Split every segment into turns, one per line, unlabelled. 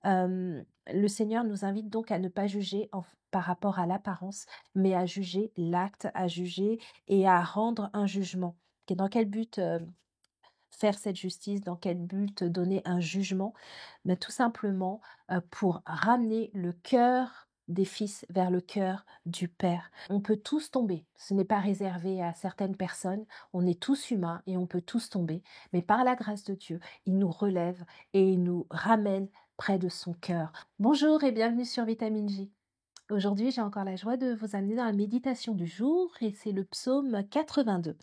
Le Seigneur nous invite donc à ne pas juger par rapport à l'apparence, mais à juger l'acte, à juger et à rendre un jugement. Dans quel but faire cette justice? Dans quel but donner un jugement? Mais tout simplement, pour ramener le cœur des fils vers le cœur du Père. On peut tous tomber, ce n'est pas réservé à certaines personnes, on est tous humains et on peut tous tomber, mais par la grâce de Dieu, il nous relève et il nous ramène près de son cœur. Bonjour et bienvenue sur Vitamine J. Aujourd'hui, j'ai encore la joie de vous amener dans la méditation du jour et c'est le psaume 82.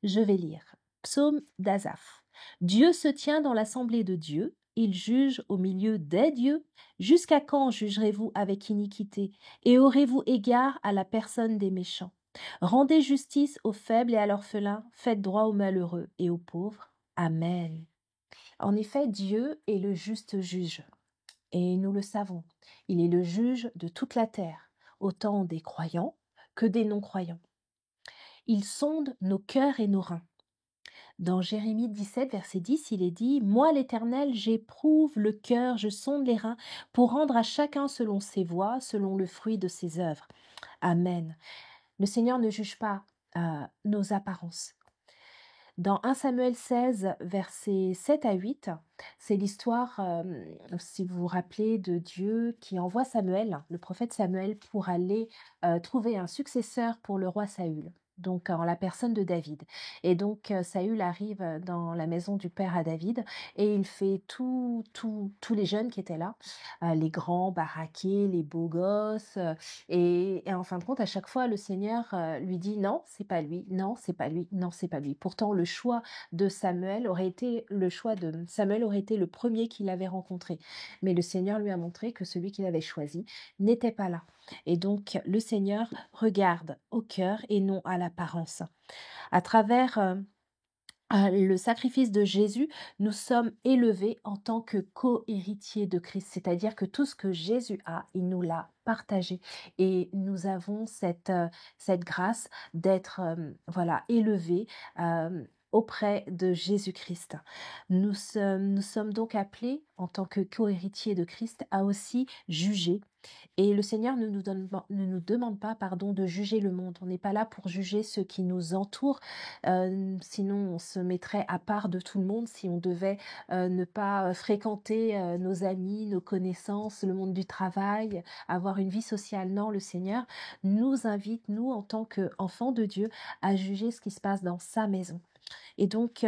Je vais lire. Psaume d'Asaph. Dieu se tient dans l'assemblée de Dieu, il juge au milieu des dieux. Jusqu'à quand jugerez-vous avec iniquité et aurez-vous égard à la personne des méchants? Rendez justice aux faibles et à l'orphelin, faites droit aux malheureux et aux pauvres. Amen. En effet, Dieu est le juste juge, et nous le savons. Il est le juge de toute la terre, autant des croyants que des non-croyants. Il sonde nos cœurs et nos reins. Dans Jérémie 17, verset 10, il est dit « Moi, l'Éternel, j'éprouve le cœur, je sonde les reins, pour rendre à chacun selon ses voies, selon le fruit de ses œuvres. » Amen. Le Seigneur ne juge pas nos apparences. Dans 1 Samuel 16, versets 7 à 8, c'est l'histoire, si vous vous rappelez, de Dieu qui envoie Samuel, le prophète Samuel, pour aller trouver un successeur pour le roi Saül, donc en la personne de David. Et donc Saül arrive dans la maison du père à David et il fait tous les jeunes qui étaient là, les grands, baraqués, les beaux gosses, et en fin de compte, à chaque fois, le Seigneur lui dit non, c'est pas lui, non, c'est pas lui, non, c'est pas lui. Pourtant, le choix de Samuel aurait été le premier qu'il avait rencontré. Mais le Seigneur lui a montré que celui qu'il avait choisi n'était pas là. Et donc, le Seigneur regarde au cœur et non à l'apparence. À travers le sacrifice de Jésus, nous sommes élevés en tant que co-héritiers de Christ, c'est-à-dire que tout ce que Jésus a, il nous l'a partagé et nous avons cette grâce d'être voilà, élevés auprès de Jésus-Christ. Nous sommes donc appelés en tant que co-héritiers de Christ à aussi juger. Et le Seigneur ne nous demande pas pardon, de juger le monde. On n'est pas là pour juger ceux qui nous entourent, sinon on se mettrait à part de tout le monde si on devait ne pas fréquenter nos amis, nos connaissances, le monde du travail, avoir une vie sociale. Non, le Seigneur nous invite, nous en tant qu'enfants de Dieu, à juger ce qui se passe dans sa maison. Et donc,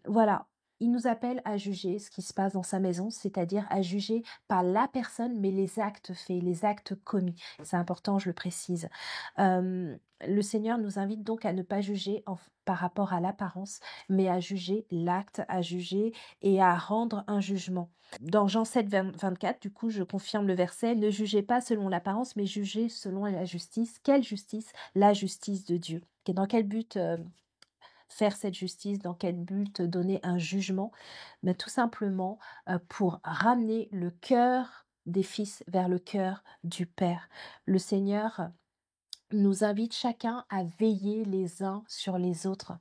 voilà, il nous appelle à juger ce qui se passe dans sa maison, c'est-à-dire à juger pas la personne, mais les actes faits, les actes commis. C'est important, je le précise. Le Seigneur nous invite donc à ne pas juger par rapport à l'apparence, mais à juger l'acte, à juger et à rendre un jugement. Dans Jean 7, 24, du coup, je confirme le verset, « Ne jugez pas selon l'apparence, mais jugez selon la justice. » Quelle justice? La justice de Dieu. Dans quel but faire cette justice, dans quel but donner un jugement? Mais tout simplement pour ramener le cœur des fils vers le cœur du Père. Le Seigneur nous invite chacun à veiller les uns sur les autres.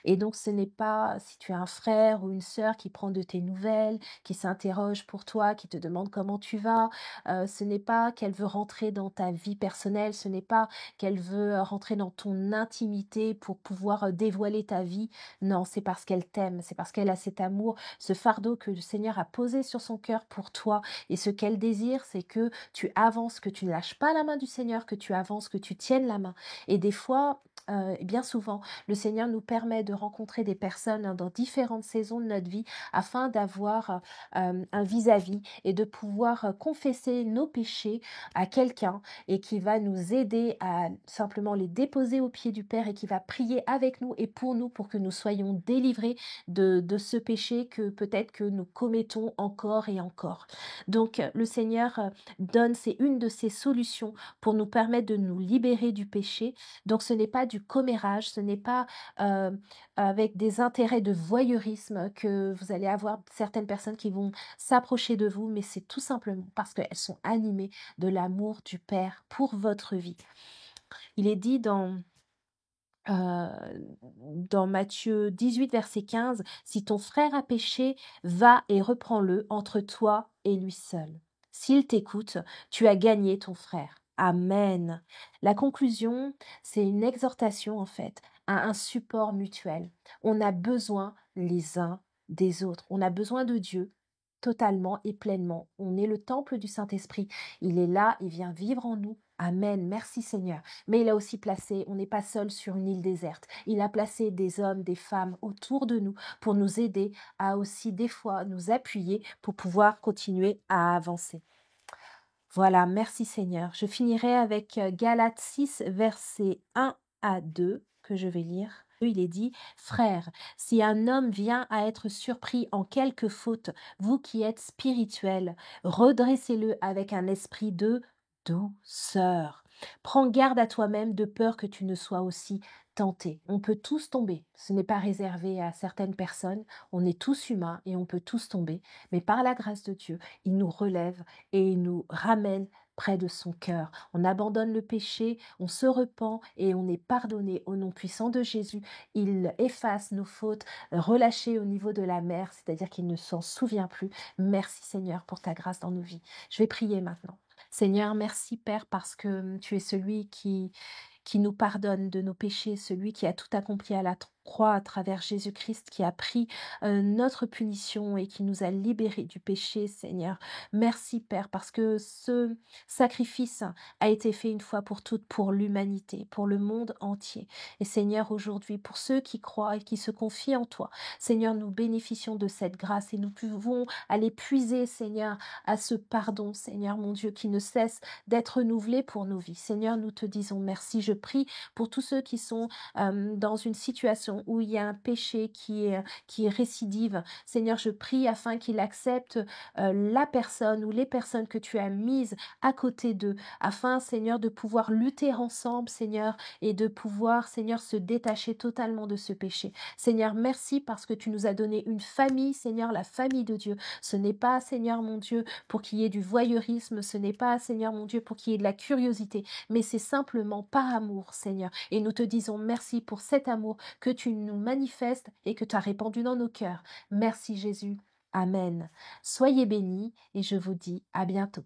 Et donc, ce n'est pas si tu as un frère ou une sœur qui prend de tes nouvelles, qui s'interroge pour toi, qui te demande comment tu vas. Ce n'est pas qu'elle veut rentrer dans ta vie personnelle, ce n'est pas qu'elle veut rentrer dans ton intimité pour pouvoir dévoiler ta vie. Non, c'est parce qu'elle t'aime, c'est parce qu'elle a cet amour, ce fardeau que le Seigneur a posé sur son cœur pour toi. Et ce qu'elle désire, c'est que tu avances, que tu ne lâches pas la main du Seigneur, que tu avances, que tu tiennes la main. Et des fois, bien souvent, le Seigneur nous permet de rencontrer des personnes dans différentes saisons de notre vie afin d'avoir un vis-à-vis et de pouvoir confesser nos péchés à quelqu'un et qui va nous aider à simplement les déposer aux pieds du Père et qui va prier avec nous et pour nous pour que nous soyons délivrés de ce péché que peut-être que nous commettons encore et encore. Donc le Seigneur c'est une de ses solutions pour nous permettre de nous libérer du péché. Donc ce n'est pas du commérage, ce n'est pas avec des intérêts de voyeurisme que vous allez avoir certaines personnes qui vont s'approcher de vous, mais c'est tout simplement parce qu'elles sont animées de l'amour du Père pour votre vie. Il est dit dans Matthieu 18, verset 15, « Si ton frère a péché, va et reprends-le entre toi et lui seul. S'il t'écoute, tu as gagné ton frère. Amen. La conclusion, c'est une exhortation en fait à un support mutuel. On a besoin les uns des autres. On a besoin de Dieu totalement et pleinement. On est le temple du Saint-Esprit. Il est là, il vient vivre en nous. Amen. Merci Seigneur. Mais il a aussi placé, on n'est pas seul sur une île déserte. Il a placé des hommes, des femmes autour de nous pour nous aider à aussi des fois nous appuyer pour pouvoir continuer à avancer. Voilà, merci Seigneur. Je finirai avec Galates 6, versets 1 à 2, que je vais lire. Il est dit, Frères, si un homme vient à être surpris en quelque faute, vous qui êtes spirituels, redressez-le avec un esprit de douceur. Prends garde à toi-même de peur que tu ne sois aussi tenté. On peut tous tomber. Ce n'est pas réservé à certaines personnes. On est tous humains et on peut tous tomber. Mais par la grâce de Dieu, il nous relève et il nous ramène près de son cœur. On abandonne le péché, on se repent et on est pardonné au nom puissant de Jésus. Il efface nos fautes relâchées au niveau de la mer, c'est-à-dire qu'il ne s'en souvient plus. Merci Seigneur pour ta grâce dans nos vies. Je vais prier maintenant. Seigneur, merci Père parce que tu es celui qui nous pardonne de nos péchés, celui qui a tout accompli à la croix à travers Jésus-Christ, qui a pris notre punition et qui nous a libérés du péché, Seigneur. Merci Père, parce que ce sacrifice a été fait une fois pour toutes pour l'humanité, pour le monde entier. Et Seigneur, aujourd'hui, pour ceux qui croient et qui se confient en toi, Seigneur, nous bénéficions de cette grâce et nous pouvons aller puiser, Seigneur, à ce pardon, Seigneur mon Dieu, qui ne cesse d'être renouvelé pour nos vies. Seigneur, nous te disons merci. Je prie pour tous ceux qui sont dans une situation où il y a un péché qui est récidive. Seigneur, je prie afin qu'il accepte la personne ou les personnes que tu as mises à côté d'eux, afin, Seigneur, de pouvoir lutter ensemble, Seigneur, et de pouvoir, Seigneur, se détacher totalement de ce péché. Seigneur, merci parce que tu nous as donné une famille, Seigneur, la famille de Dieu. Ce n'est pas, Seigneur mon Dieu, pour qu'il y ait du voyeurisme, ce n'est pas, Seigneur mon Dieu, pour qu'il y ait de la curiosité, mais c'est simplement par amour, Seigneur. Et nous te disons merci pour cet amour que tu nous manifestes et que tu as répandu dans nos cœurs. Merci Jésus. Amen. Soyez bénis et je vous dis à bientôt.